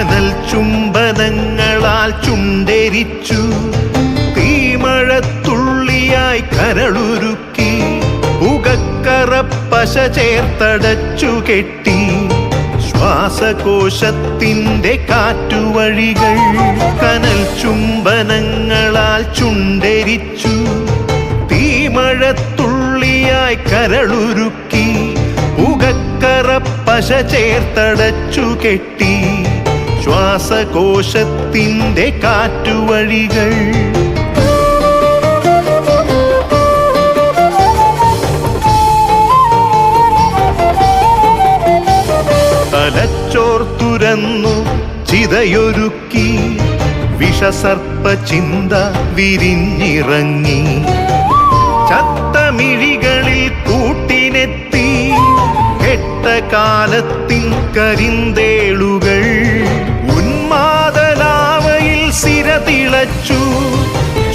കനൽ ചുംബനങ്ങളാൽ ചുണ്ടെരിച്ചു തീമഴത്തുള്ളിയായി കരളുരുക്കി പുകക്കറപ്പശ ചേർത്തടച്ചു കെട്ടി ശ്വാസകോശത്തിൻ്റെ കാറ്റുവഴികൾ കനൽ ചുംബനങ്ങളാൽ ചുണ്ടെരിച്ചു തീമഴത്തുള്ളിയായി കരളുരുക്കി പുകക്കറപ്പശ ചേർത്തടച്ചു കെട്ടി ശ്വാസകോശത്തിൻ്റെ കാറ്റുവഴികൾ തലച്ചോർ തുരന്നു ചിതയൊരുക്കി വിഷസർപ്പ ചിന്ത വിരിഞ്ഞിറങ്ങി ചത്തമിഴികളിൽ കൂട്ടിനെത്തി കെട്ട കാലത്തിൻ കരിന്തേളുകൾ ഉന്മാദലാവയിൽ സിരതിളച്ചു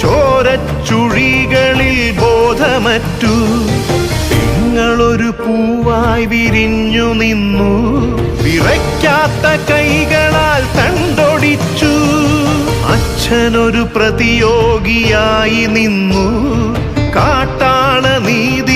ചോരച്ചുഴികളിൽ ബോധമറ്റു നിങ്ങളൊരു പൂവായി വിരിഞ്ഞു നിന്നു വിറയ്ക്കാത്ത കൈകളാൽ തണ്ടൊടിച്ചു അച്ഛനൊരു പ്രതിയോഗിയായി നിന്നു കാട്ടാള നീതി